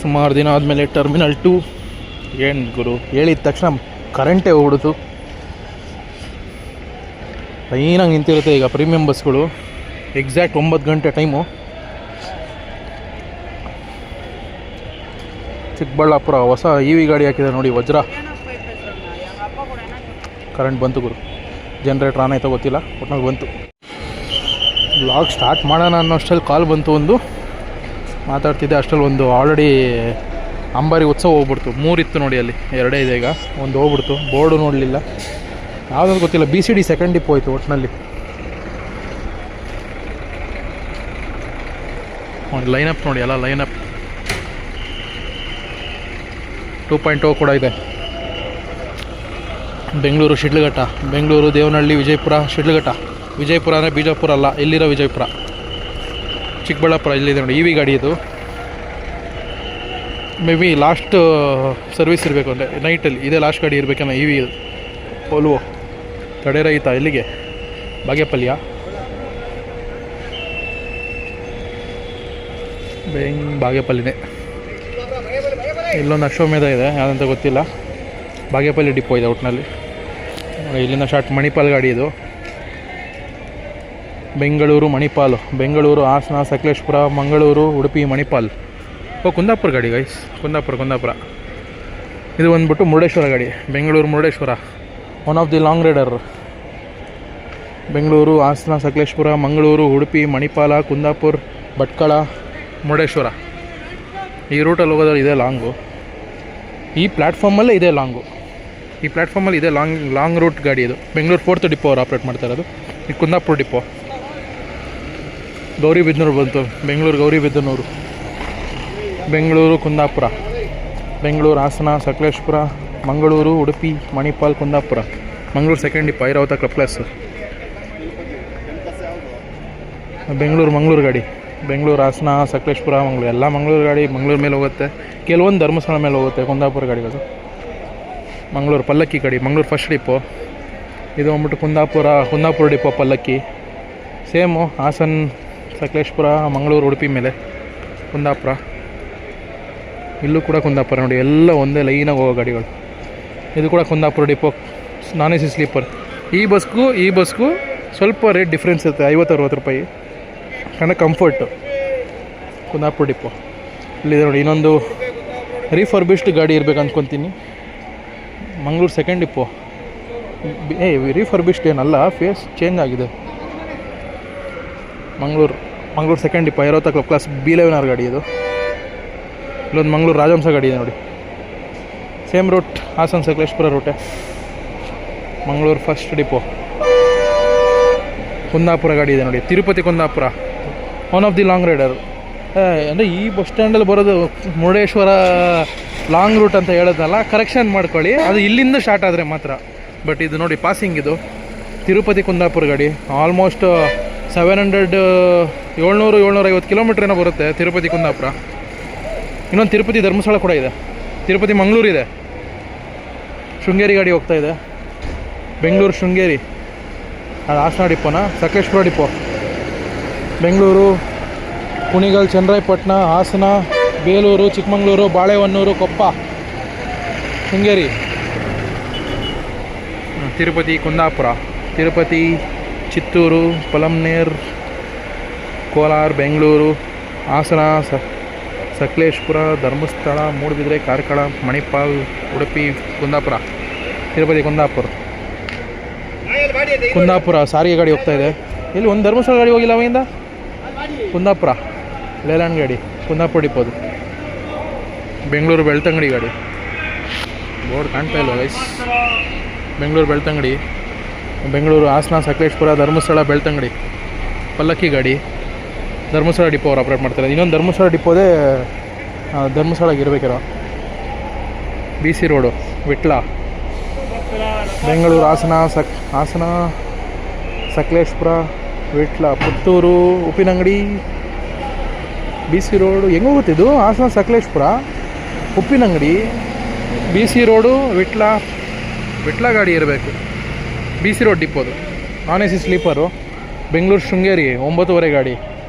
ಸುಮಾರು ದಿನ ಆದಮೇಲೆ ಟರ್ಮಿನಲ್ 2 ಏನು ಗುರು ಹೇಳಿದ ತಕ್ಷಣ ಕರೆಂಟೇ ಹೋಗ್ಬಿಡ್ತು. ಲೈನಾಗಿ ನಿಂತಿರುತ್ತೆ ಈಗ ಪ್ರೀಮಿಯಂ ಬಸ್ಗಳು. ಎಕ್ಸಾಕ್ಟ್ 9 ಗಂಟೆ ಟೈಮು. ಚಿಕ್ಕಬಳ್ಳಾಪುರ ಹೊಸ EV ಗಾಡಿ ಹಾಕಿದೆ ನೋಡಿ, ವಜ್ರ. ಕರೆಂಟ್ ಬಂತು ಗುರು. ಜನ್ರೇಟ್ರ್ ಆನ್ ಆಯ್ತಾ ಗೊತ್ತಿಲ್ಲ, ಒಟ್ನಾಗ ಬಂತು. ಬ್ಲಾಗ್ ಸ್ಟಾರ್ಟ್ ಮಾಡೋಣ ಅನ್ನೋಷ್ಟರಲ್ಲಿ ಕಾಲ್ ಬಂತು. ಒಂದು ಮಾತಾಡ್ತಿದ್ದೆ ಅಷ್ಟರಲ್ಲಿ ಒಂದು ಆಲ್ರೆಡಿ ಅಂಬಾರಿ ಉತ್ಸವ ಹೋಗ್ಬಿಡ್ತು. 3 ಇತ್ತು ನೋಡಿ, ಅಲ್ಲಿ 2 ಇದೆ ಈಗ. ಒಂದು ಹೋಗ್ಬಿಡ್ತು, ಬೋರ್ಡು ನೋಡಲಿಲ್ಲ, ಯಾವುದಾದ್ರು ಗೊತ್ತಿಲ್ಲ. BCD ಸೆಕೆಂಡ್ ಡಿಪೋ ಹೋಯ್ತು ಒಟ್ಟಿನಲ್ಲಿ. ನೋಡಿ ಲೈನಪ್ ನೋಡಿ, ಎಲ್ಲ ಲೈನಪ್ 2.0 ಕೂಡ ಇದೆ. ಬೆಂಗಳೂರು ಶಿಡ್ಲಘಟ್ಟ, ಬೆಂಗಳೂರು ದೇವನಹಳ್ಳಿ, ವಿಜಯಪುರ ಶಿಡ್ಲಘಟ್ಟ. ವಿಜಯಪುರ ಅಂದರೆ ಬಿಜಾಪುರ ಅಲ್ಲ, ಇಲ್ಲಿರೋ ವಿಜಯಪುರ. ಚಿಕ್ಕಬಳ್ಳಾಪುರ ಇಲ್ಲಿದೆ ನೋಡಿ, EV ಗಾಡಿ ಇದು. ಮೇ ಬಿ ಲಾಸ್ಟ್ ಸರ್ವಿಸ್ ಇರಬೇಕು ಅಂದರೆ ನೈಟಲ್ಲಿ. ಇದೇ ಲಾಸ್ಟ್ ಗಾಡಿ ಇರಬೇಕನ್ನ EV ಇದು. ಓಲ್ವೋ ತಡೆ ರಹಿತ. ಎಲ್ಲಿಗೆ? ಬಾಗೇಪಲ್ಯ. ಬಾಗೇಪಲ್ಲಿನೇ. ಇಲ್ಲೊಂದು ಅಶ್ವಮೇಧ ಇದೆ, ಯಾವುದಂತ ಗೊತ್ತಿಲ್ಲ. ಬಾಗೇಪಲ್ಲಿ ಡಿಪೋ ಇದೆ ಒಟ್ಟಿನಲ್ಲಿ. ಇಲ್ಲಿಂದ ಶಾರ್ಟ್ ಮಣಿಪಾಲ್ ಗಾಡಿ ಇದು. ಬೆಂಗಳೂರು ಮಣಿಪಾಲು, ಬೆಂಗಳೂರು ಹಾಸನ ಸಕಲೇಶ್ಪುರ ಮಂಗಳೂರು ಉಡುಪಿ ಮಣಿಪಾಲ್. ಕುಂದಾಪುರ ಗಾಡಿ ಗೈಸ್, ಕುಂದಾಪುರ. ಇದು ಬಂದ್ಬಿಟ್ಟು ಮುರುಡೇಶ್ವರ ಗಾಡಿ, Bengaluru Murudeshwar. One of the long rider. Bengaluru Hassan Sakleshpur Mangaluru Udupi Manipal Kundapur Bhatkal Murudeshwar. ಈ ರೂಟಲ್ಲಿ ಹೋಗೋದ್ರಲ್ಲಿ ಇದೆ ಲಾಂಗು. ಈ ಪ್ಲ್ಯಾಟ್ಫಾರ್ಮಲ್ಲೇ ಇದೆ ಲಾಂಗು. ಈ ಪ್ಲ್ಯಾಟ್ಫಾರ್ಮಲ್ಲಿ ಇದೆ ಲಾಂಗ್ ರೂಟ್ ಗಾಡಿ ಇದು. ಬೆಂಗಳೂರು 4th ಡಿಪೋ ಅವ್ರು ಆಪ್ರೇಟ್ ಮಾಡ್ತಾ ಇರೋದು. ಈ ಕುಂದಾಪುರ ಡಿಪೋ. ಗೌರಿಬಿದನೂರು ಬಂತು, Bengaluru Gauribidanur. Bengaluru Kundapur, Bengaluru Hassan Sakleshpur Mangaluru Udupi Manipal Kundapur. Mangaluru second depot Airavata club plus. Mangaluru ಗಾಡಿ, ಬೆಂಗಳೂರು ಹಾಸನ ಸಕಲೇಶ್ಪುರ ಮಂಗಳೂರು, ಎಲ್ಲ ಮಂಗಳೂರು ಗಾಡಿ. ಮಂಗಳೂರು ಮೇಲೆ ಹೋಗುತ್ತೆ, ಕೆಲವೊಂದು ಧರ್ಮಸ್ಥಳ ಮೇಲೆ ಹೋಗುತ್ತೆ ಕುಂದಾಪುರ ಗಾಡಿಗಳು. ಮಂಗಳೂರು ಪಲ್ಲಕ್ಕಿ ಗಾಡಿ, ಮಂಗಳೂರು ಫಸ್ಟ್ ಡಿಪೋ. ಇದು ಬಂದ್ಬಿಟ್ಟು ಕುಂದಾಪುರ ಡಿಪೋ ಪಲ್ಲಕ್ಕಿ. ಸೇಮು ಹಾಸನ ಸಕಲೇಶ್ಪುರ ಮಂಗಳೂರು ಉಡುಪಿ ಮೇಲೆ ಕುಂದಾಪುರ. ಇಲ್ಲೂ ಕೂಡ ಕುಂದಾಪುರ ನೋಡಿ, ಎಲ್ಲ ಒಂದೇ ಲೈನಾಗಿ ಹೋಗೋ ಗಾಡಿಗಳು. ಇದು ಕೂಡ Kundapura depot, non AC sleeper. ಈ ಬಸ್ಗೂ ಸ್ವಲ್ಪ ರೇಟ್ ಡಿಫ್ರೆನ್ಸ್ ಇರುತ್ತೆ, 50-60 ರೂಪಾಯಿ. kind of comfort. Kundapura depot ಇಲ್ಲಿದೆ ನೋಡಿ. ಇನ್ನೊಂದು ರೀಫರ್ಬಿಶ್ಡ್ ಗಾಡಿ ಇರಬೇಕು ಅಂದ್ಕೊತೀನಿ. Mangaluru second depot. ರೀಫರ್ಬಿಶ್ಡ್ ಏನಲ್ಲ, ಫೇಸ್ ಚೇಂಜ್ ಆಗಿದೆ. Mangaluru second depot Airavata club class B11R ಗಾಡಿ ಇದು. ಇಲ್ಲೊಂದು ಮಂಗಳೂರು ರಾಜಹಂಸ ಗಾಡಿ ಇದೆ ನೋಡಿ, ಸೇಮ್ ರೂಟ್ ಹಾಸನ ಸಕಲೇಶ್ಪುರ ರೂಟೆ. Mangaluru first depot. ಕುಂದಾಪುರ ಗಾಡಿ ಇದೆ ನೋಡಿ, Tirupati Kundapura. One of the long rider. ಅಂದರೆ ಈ ಬಸ್ ಸ್ಟ್ಯಾಂಡಲ್ಲಿ ಬರೋದು ಮುರುಡೇಶ್ವರ ಲಾಂಗ್ ರೂಟ್ ಅಂತ ಹೇಳೋದಲ್ಲ, ಕರೆಕ್ಷನ್ ಮಾಡ್ಕೊಳ್ಳಿ, ಅದು ಇಲ್ಲಿಂದ ಸ್ಟಾರ್ಟ್ ಆದರೆ ಮಾತ್ರ. ಬಟ್ ಇದು ನೋಡಿ ಪಾಸಿಂಗ್, ಇದು ತಿರುಪತಿ ಕುಂದಾಪುರ ಗಾಡಿ. ಆಲ್ಮೋಸ್ಟ್ 750 ಕಿಲೋಮೀಟ್ರ್ ಏನೋ ಬರುತ್ತೆ ತಿರುಪತಿ ಕುಂದಾಪುರ. ಇನ್ನೊಂದು ತಿರುಪತಿ ಧರ್ಮಸ್ಥಳ ಕೂಡ ಇದೆ. ತಿರುಪತಿ ಮಂಗಳೂರು ಇದೆ. ಶೃಂಗೇರಿ ಗಾಡಿ ಹೋಗ್ತಾ ಇದೆ, ಬೆಂಗಳೂರು ಶೃಂಗೇರಿ. ಅದು ಹಾಸನ ಡಿಪೋನ, ಸಕಲೇಶ್ಪುರ ಡಿಪೋ. ಬೆಂಗಳೂರು ಕುಣಿಗಲ್ ಚನ್ನರಾಯಪಟ್ಟಣ ಹಾಸನ ಬೇಲೂರು ಚಿಕ್ಕಮಗಳೂರು ಬಾಳೆಹೊನ್ನೂರು ಕೊಪ್ಪ ಶೃಂಗೇರಿ. ತಿರುಪತಿ ಕುಂದಾಪುರ, ತಿರುಪತಿ ಚಿತ್ತೂರು ಪಲಮ್ನೇರ್ ಕೋಲಾರ ಬೆಂಗಳೂರು ಹಾಸನ ಸಕಲೇಶ್ಪುರ ಧರ್ಮಸ್ಥಳ ಮೂಡುಬಿದ್ರೆ ಕಾರ್ಕಳ ಮಣಿಪಾಲ್ ಉಡುಪಿ ಕುಂದಾಪುರ. ತಿರುಪತಿ ಕುಂದಾಪುರ ಸಾರಿಗೆ ಗಾಡಿ ಹೋಗ್ತಾ ಇದೆ. ಇಲ್ಲಿ ಒಂದು ಧರ್ಮಸ್ಥಳ ಗಾಡಿ ಹೋಗಿಲ್ಲ ಅವಾಗಿಂದ. ಕುಂದಾಪುರ ಲೇಲ್ಯಾಂಡ್ ಗಾಡಿ, ಕುಂದಾಪುರ ಡಿಪೋದು. ಬೆಂಗಳೂರು ಬೆಳ್ತಂಗಡಿ ಗಾಡಿ, ಬೋರ್ಡ್ ಕಾಣ್ತಾ ಇಲ್ಲ ಗೈಸ್. ಬೆಂಗಳೂರು ಬೆಳ್ತಂಗಡಿ, ಬೆಂಗಳೂರು ಹಾಸನ ಸಕಲೇಶ್ಪುರ ಧರ್ಮಸ್ಥಳ ಬೆಳ್ತಂಗಡಿ ಪಲ್ಲಕ್ಕಿ ಗಾಡಿ. ಧರ್ಮಸ್ಥಳ ಡಿಪೋ ಅವ್ರು ಆಪ್ರೇಟ್ ಮಾಡ್ತಾರೆ. ಇನ್ನೊಂದು ಧರ್ಮಸ್ಥಳ ಡಿಪೋದೇ ಧರ್ಮಸ್ಥಳಕ್ಕೆ ಇರಬೇಕಿರೋ. BC road Vitla. Bengaluru Hassan Sakleshpur Vitla Puttur Uppinangady BC road. ಹೆಂಗೆ ಹೋಗುತ್ತಿದ್ದು? ಹಾಸನ ಸಕಲೇಶ್ಪುರ ಉಪ್ಪಿನಂಗಡಿ BC ರೋಡು ವಿಟ್ಲ ಗಾಡಿ ಇರಬೇಕು. BC ರೋಡ್ ಡಿಪೋದು non AC sleeper. Bengaluru Sringeri 9:30 ಗಾಡಿ.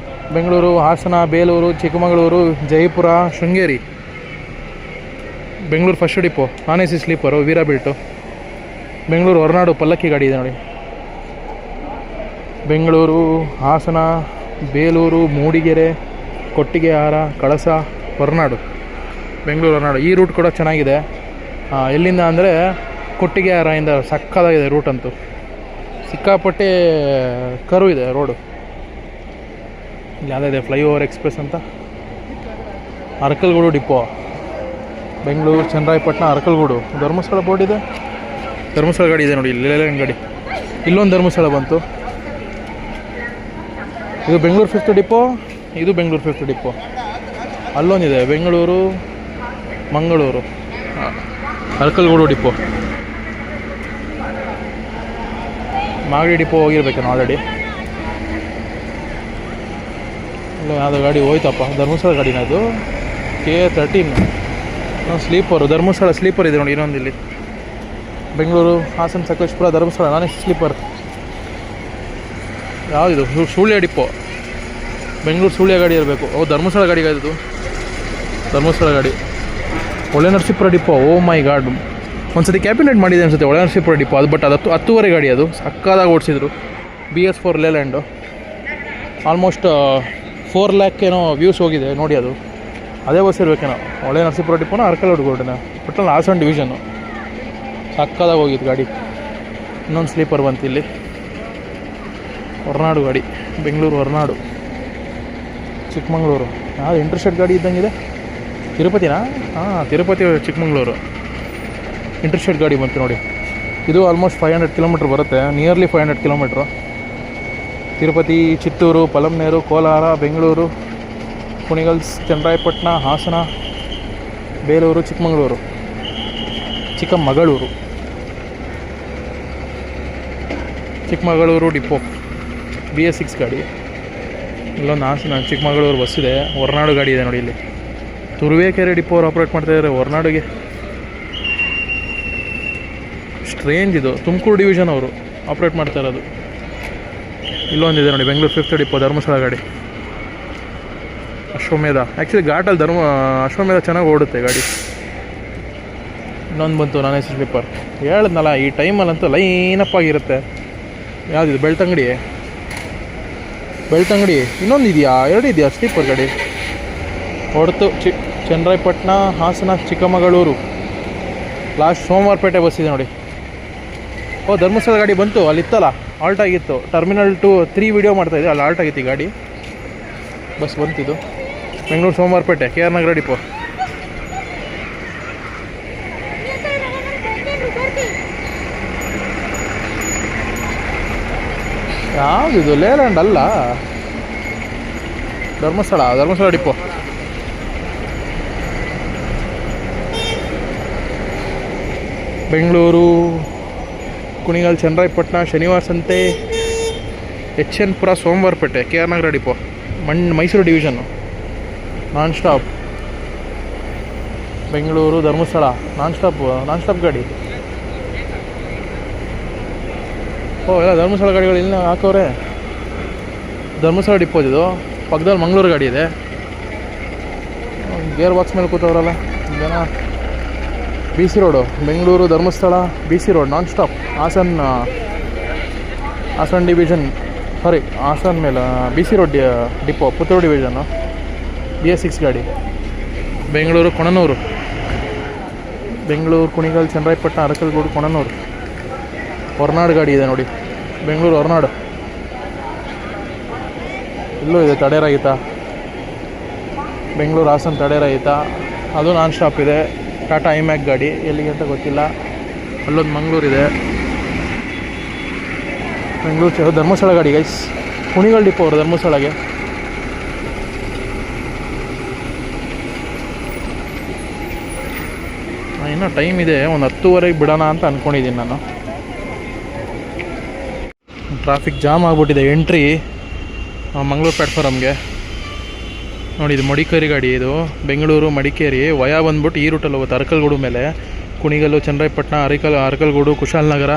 Bengaluru Hassan Belur Chikkamagaluru Jayapura Sringeri Bengaluru first depot non AC sleeper ವೀರಾಬಿಲ್ಟು. ಬೆಂಗಳೂರು ಹೊರನಾಡು ಪಲ್ಲಕ್ಕಿ ಗಾಡಿ ಇದೆ ನೋಡಿ. ಬೆಂಗಳೂರು, ಹಾಸನ, ಬೇಲೂರು, ಮೂಡಿಗೆರೆ, ಕೊಟ್ಟಿಗೆಹಾರ, ಕಳಸ, ಹೊರನಾಡು. ಬೆಂಗಳೂರು ಹೊರನಾಡು ಈ ರೂಟ್ ಕೂಡ ಚೆನ್ನಾಗಿದೆ. ಎಲ್ಲಿಂದ ಅಂದರೆ ಕೊಟ್ಟಿಗೆಹಾರದಿಂದ ಸಕ್ಕತ್ತಾಗಿದೆ ರೂಟ್ ಅಂತೂ. ಸಿಕ್ಕಾಪಟ್ಟೆ ಕರು ಇದೆ ರೋಡು. ಇಲ್ಲಿ ಯಾವುದಿದೆ ಫ್ಲೈಓವರ್ ಎಕ್ಸ್ಪ್ರೆಸ್ ಅಂತ. ಅರಕಲ್ಗೂಡು ಡಿಪೋ, ಬೆಂಗಳೂರು, ಚನ್ನರಾಯಪಟ್ಟಣ, ಅರಕಲ್ಗೂಡು. ಧರ್ಮಸ್ಥಳ ಬೋರ್ಡ್ ಇದೆ, ಧರ್ಮಸ್ಥಳ ಗಾಡಿ ಇದೆ ನೋಡಿ. ಇಲ್ಲಿ ಗಾಡಿ ಇಲ್ಲೊಂದು ಧರ್ಮಸ್ಥಳ ಬಂತು. ಇದು ಬೆಂಗಳೂರು 5th ಡಿಪೋ, ಇದು ಬೆಂಗಳೂರು 5th ಡಿಪೋ. ಅಲ್ಲೊಂದಿದೆ ಬೆಂಗಳೂರು ಮಂಗಳೂರು ಅರಕಲ್ಗೂಡು ಡಿಪೋ. ಮಾಗಡಿ ಡಿಪೋ ಹೋಗಿರ್ಬೇಕೇನೋ ಆಲ್ರೆಡಿ. ಇಲ್ಲ ಯಾವುದೋ ಗಾಡಿ ಹೋಯ್ತಪ್ಪ, ಧರ್ಮಸ್ಥಳ ಗಾಡಿನ ಅದು K13 ಸ್ಲೀಪರು. ಧರ್ಮಸ್ಥಳ ಸ್ಲೀಪರ್ ಇದೆ ನೋಡಿ ಇನ್ನೊಂದು ಇಲ್ಲಿ. ಬೆಂಗಳೂರು, ಹಾಸನ, ಸಕಲೇಶಪುರ, ಧರ್ಮಸ್ಥಳ ನಾನೇ ಸ್ಲೀಪರ್. ಯಾವುದಿದು ಸುಳ್ಯ ಡಿಪೋ, ಬೆಂಗಳೂರು ಸುಳ್ಯ ಗಾಡಿ ಇರಬೇಕು. ಧರ್ಮಸ್ಥಳ ಗಾಡಿ ಇದು, ಧರ್ಮಸ್ಥಳ ಗಾಡಿ. ಒಳ್ಳೆ ನರಸೀಪುರ ಡಿಪೋ. ಓ ಮೈ ಗಾಡ್, ಒಂದ್ಸತಿ ಕ್ಯಾಬಿನೆಟ್ ಮಾಡಿದೆ ಅನ್ಸುತ್ತೆ ಒಳ್ಳೆ ನರಸೀಪುರ ಡಿಪೋ ಅದು. ಬಟ್ ಅದು 10 ಗಾಡಿ ಅದು ಸಕ್ಕದಾಗಿ ಓಡಿಸಿದ್ರು. BS4 Leyland. ಆಲ್ಮೋಸ್ಟ್ 4 lakh ಏನೋ ವ್ಯೂಸ್ ಹೋಗಿದೆ ನೋಡಿ. ಅದು ಅದೇ ಬಸ್ ಇರಬೇಕೇನೋ. ಒಳ್ಳೆ ನರಸೀಪುರ ಡಿಪೋನ ಅರಕಲ್ಗೂಡು ಗೋಲ್ಡನ ಒಟ್ಟಲ್ಲಿ ಹಾಸನ ಡಿವಿಷನ್ನು. ಸಕ್ಕದಾಗಿ ಹೋಗಿದ್ದು ಗಾಡಿ. ಇನ್ನೊಂದು ಸ್ಲೀಪರ್ ಬಂತು ಇಲ್ಲಿ. ಹೊರನಾಡು ಗಾಡಿ, ಬೆಂಗಳೂರು ಹೊರನಾಡು, ಚಿಕ್ಕಮಗಳೂರು. ಯಾವುದು ಇಂಟರ್ಸ್ಟೇಟ್ ಗಾಡಿ ಇದ್ದಂಗಿದೆ. ತಿರುಪತಿನಾ? ತಿರುಪತಿ ಚಿಕ್ಕಮಗಳೂರು ಇಂಟರ್ಸ್ಟೇಟ್ ಗಾಡಿ ಬಂತು ನೋಡಿ. ಇದು ಆಲ್ಮೋಸ್ಟ್ 500 ಕಿಲೋಮೀಟ್ರ್ ಬರುತ್ತೆ, ನಿಯರ್ಲಿ 500 ಕಿಲೋಮೀಟ್ರು. ತಿರುಪತಿ, ಚಿತ್ತೂರು, ಪಲಂನೇರು, ಕೋಲಾರ, ಬೆಂಗಳೂರು, ಕುಣಿಗಲ್ಸ್, ಚನ್ನರಾಯಪಟ್ಟಣ, ಹಾಸನ, ಬೇಲೂರು, ಚಿಕ್ಕಮಗಳೂರು, ಚಿಕ್ಕಮಗಳೂರು ಡಿಪೋ. BS6 ಗಾಡಿ. ಇಲ್ಲೊಂದು ಹಾಸನ ಚಿಕ್ಕಮಗಳೂರು ಬಸ್ ಇದೆ. ಹೊರನಾಡು ಗಾಡಿ ಇದೆ ನೋಡಿ ಇಲ್ಲಿ. ತುರುವೇಕೆರೆ ಡಿಪೋ ಅವ್ರು ಆಪ್ರೇಟ್ ಮಾಡ್ತಾಯಿದ್ದಾರೆ ಹೊರನಾಡಿಗೆ. ಸ್ಟ್ರೇಂಜ್ ಇದು. ತುಮಕೂರು ಡಿವಿಷನ್ ಅವರು ಆಪ್ರೇಟ್ ಮಾಡ್ತಾ ಇರೋದು. ಇಲ್ಲೊಂದಿದೆ ನೋಡಿ ಬೆಂಗಳೂರು 5th ಡಿಪೋ, ಧರ್ಮಸ್ಥಳ ಗಾಡಿ. ಅಶ್ವಮೇಧ. ಆ್ಯಕ್ಚುಲಿ ಘಾಟಲ್ಲಿ ಅಶ್ವಮೇಧ ಚೆನ್ನಾಗಿ ಓಡುತ್ತೆ ಗಾಡಿ. ಇನ್ನೊಂದು ಬಂತು ನಾನ್ AC ಸ್ಲೀಪರ್. ಹೇಳಿದ್ನಲ್ಲ ಈ ಟೈಮಲ್ಲಂತೂ ಲೈನಪ್ ಆಗಿರುತ್ತೆ. ಯಾವುದಿದು ಬೆಳ್ತಂಗಡಿ. ಇನ್ನೊಂದು ಇದೆಯಾ? 2 ಇದೆಯಾ ಸ್ಲೀಪರ್ ಗಾಡಿ? ಹೊಡ್ತು ಚನ್ನರಾಯಪಟ್ಟಣ, ಹಾಸನ, ಚಿಕ್ಕಮಗಳೂರು. ಲಾಸ್ಟ್ ಸೋಮವಾರಪೇಟೆ ಬಸ್ ಇದೆ ನೋಡಿ. ಧರ್ಮಸ್ಥಳ ಗಾಡಿ ಬಂತು. ಅಲ್ಲಿತ್ತಲ್ಲ ಆಲ್ಟ್ ಆಗಿತ್ತು. ಟರ್ಮಿನಲ್ 2-3 ವೀಡಿಯೋ ಮಾಡ್ತಾಯಿದ್ದೆ, ಅಲ್ಲಿ ಆಲ್ಟ್ ಆಗಿತ್ತು ಈ ಗಾಡಿ. ಬಸ್ ಬಂತಿದ್ದು ಬೆಂಗಳೂರು ಸೋಮವಾರಪೇಟೆ KR ನಗರ ಡಿಪೋ. ಯಾವುದಿದು? ಲೇಲ್ಯಾಂಡ್ ಅಲ್ಲ, Dharmasthala depot. Bengaluru, Kunigal, Channarayapatna, Shanivarasanthe, HN Pura, Somwarpet KR Nagar depot. Mysuru division non stop. Bengaluru, Dharmasthala non stop ಗಾಡಿ. ಎಲ್ಲ ಧರ್ಮಸ್ಥಳ ಗಾಡಿಗಳು ಇಲ್ಲಿ ಹಾಕೋರೆ. ಧರ್ಮಸ್ಥಳ ಡಿಪೋ ಇದು. ಪಕ್ಕದಲ್ಲಿ ಮಂಗಳೂರು ಗಾಡಿ ಇದೆ. ಗೇರ್ ಬಾಕ್ಸ್ ಮೇಲೆ ಕೂತವ್ರಲ್ಲ ಜನ. BC road, Bengaluru, Dharmasthala, BC road non stop. Hassan division, Hassan ಮೇಲೆ BC road depot, Puttur division. BS6 ಗಾಡಿ. ಬೆಂಗಳೂರು, ಕೊಣನೂರು. ಬೆಂಗಳೂರು, ಕುಣಿಗಲ್, ಚನ್ನರಾಯಪಟ್ಟಣ, ಅರಕಲ್ಗೂಡು, ಕೊಣನೂರು. ಹೊರನಾಡು ಗಾಡಿ ಇದೆ ನೋಡಿ. ಬೆಂಗಳೂರು ಹೊರನಾಡು. ಇಲ್ಲೂ ಇದೆ ತಡೇರಾಯಿತ. ಬೆಂಗಳೂರು ಹಾಸನ ತಡೇರಾಯಿತ. ಅದು ನಾನ್ ಸ್ಟಾಪ್ ಇದೆ. ಟಾಟಾ ಐಮ್ಯಾಕ್ ಗಾಡಿ. ಎಲ್ಲಿಗೆ ಅಂತ ಗೊತ್ತಿಲ್ಲ. ಅಲ್ಲೊಂದು ಮಂಗಳೂರಿದೆ. ಬೆಂಗಳೂರು ಧರ್ಮಸ್ಥಳ ಗಾಡಿ ಗೈಸ್. ಕುಣಿಗಲ್ ಡಿಪೋ ಅವರು ಧರ್ಮಸ್ಥಳಗೆ. ಇನ್ನೂ ಟೈಮ್ ಇದೆ, ಒಂದು 10:30 ಬಿಡೋಣ ಅಂತ ಅಂದ್ಕೊಂಡಿದ್ದೀನಿ ನಾನು. ಟ್ರಾಫಿಕ್ ಜಾಮ್ ಆಗಿಬಿಟ್ಟಿದೆ ಎಂಟ್ರಿ ಮಂಗಳೂರು ಪ್ಲ್ಯಾಟ್ಫಾರಮ್ಗೆ ನೋಡಿ. ಇದು ಮಡಿಕೇರಿ ಗಾಡಿ. ಇದು ಬೆಂಗಳೂರು ಮಡಿಕೇರಿ ವಯಾ ಬಂದ್ಬಿಟ್ಟು ಈ ರೂಟಲ್ಲಿ ಹೋಗುತ್ತೆ. ಅರಕಲ್ಗೂಡು ಮೇಲೆ ಕುಣಿಗಲ್ಲು, ಚನ್ನರಾಯಪಟ್ಟಣ, ಅರಕಲ್ಗೂಡು, ಕುಶಾಲನಗರ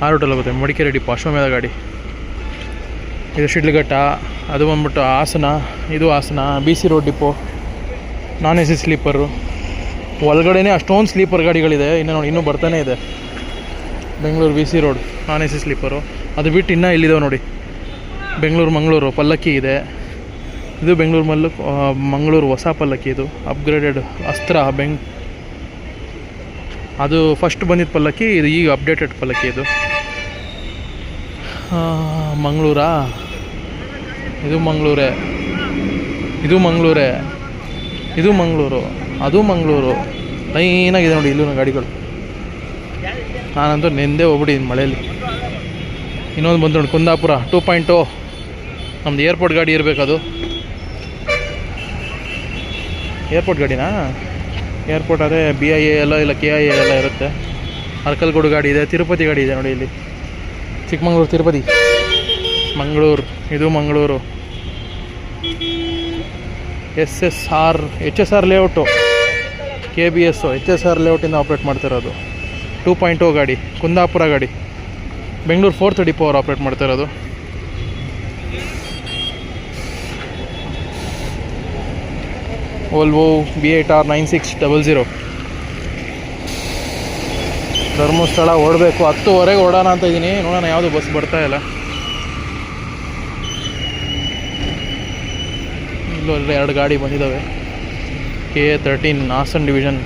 ಆ ರೂಟಲ್ಲಿ ಹೋಗುತ್ತೆ. ಮಡಿಕೇರಿ ಡಿಪೋ ಅಶ್ವಮೇಧ ಗಾಡಿ. ಇದು ಶಿಡ್ಲಘಟ್ಟ. ಅದು ಬಂದ್ಬಿಟ್ಟು ಹಾಸನ. ಇದು Hassan BC road depot. Non AC sleeper. ಒಳಗಡೆನೇ ಅಷ್ಟೊಂದು ಸ್ಲೀಪರ್ ಗಾಡಿಗಳಿದೆ. ಇನ್ನು ನೋಡಿ ಇನ್ನೂ ಬರ್ತಾನೆ ಇದೆ. Bengaluru B C road non A C sleeper. ಅದು ಬಿಟ್ಟು ಇನ್ನೂ ಇಲ್ಲಿದ್ದಾವೆ ನೋಡಿ. ಮಂಗಳೂರು ಪಲ್ಲಕ್ಕಿ ಇದೆ. ಇದು ಮಂಗಳೂರು ಹೊಸ ಪಲ್ಲಕ್ಕಿ. ಇದು ಅಪ್ಗ್ರೇಡೆಡ್ ಅಸ್ತ್ರ ಅದು ಫಸ್ಟ್ ಬಂದಿದ್ದ ಪಲ್ಲಕ್ಕಿ. ಇದು ಈಗ ಅಪ್ಡೇಟೆಡ್ ಪಲ್ಲಕ್ಕಿ. ಇದು ಮಂಗಳೂರಾ? ಇದು ಮಂಗಳೂರೇ. ಅದು ಮಂಗಳೂರು. ಲೈನಾಗಿದೆ ನೋಡಿ ಇಲ್ಲೂ ಗಾಡಿಗಳು. ನಾನಂತೂ ನೆಂದೇ ಹೋಗ್ಬಿಟ್ಟಿದ್ದೀನಿ ಮಳೆಯಲ್ಲಿ. ಇನ್ನೊಂದು ಬಂದು ನೋಡಿ ಕುಂದಾಪುರ 2.0. ನಮ್ಮದು ಏರ್ಪೋರ್ಟ್ ಗಾಡಿ ಇರಬೇಕದು. ಏರ್ಪೋರ್ಟ್ ಗಾಡಿನಾ? ಏರ್ಪೋರ್ಟ್ ಅದೇ BIA ಎಲ್ಲ ಇಲ್ಲ KIA ಎಲ್ಲ ಇರುತ್ತೆ. ಅರ್ಕಲ್ಗೋಡು ಗಾಡಿ ಇದೆ. ತಿರುಪತಿ ಗಾಡಿ ಇದೆ ನೋಡಿ ಇಲ್ಲಿ. ಚಿಕ್ಕಮಂಗ್ಳೂರು ತಿರುಪತಿ ಮಂಗಳೂರು. ಇದು Mangaluru HSR layout. KBS HSR ಲೇಔಟಿಂದ ಆಪ್ರೇಟ್ ಮಾಡ್ತಿರೋದು. 2.0 ಗಾಡಿ. ಕುಂದಾಪುರ ಗಾಡಿ. ಬೆಂಗಳೂರು 434 ಅವರು ಆಪ್ರೇಟ್ ಮಾಡ್ತಿರೋದು. Volvo V8R 9600. ಧರ್ಮಸ್ಥಳ ಓಡಬೇಕು. 10:15 ಓಡೋಣ ಅಂತ ಇದ್ದೀನಿ. ನೋಡೋಣ ಯಾವುದು ಬಸ್ ಬರ್ತಾ ಇಲ್ಲ. ಇಲ್ಲೂ 2 ಗಾಡಿ ಬಂದಿದ್ದಾವೆ. KA 13 Hassan division.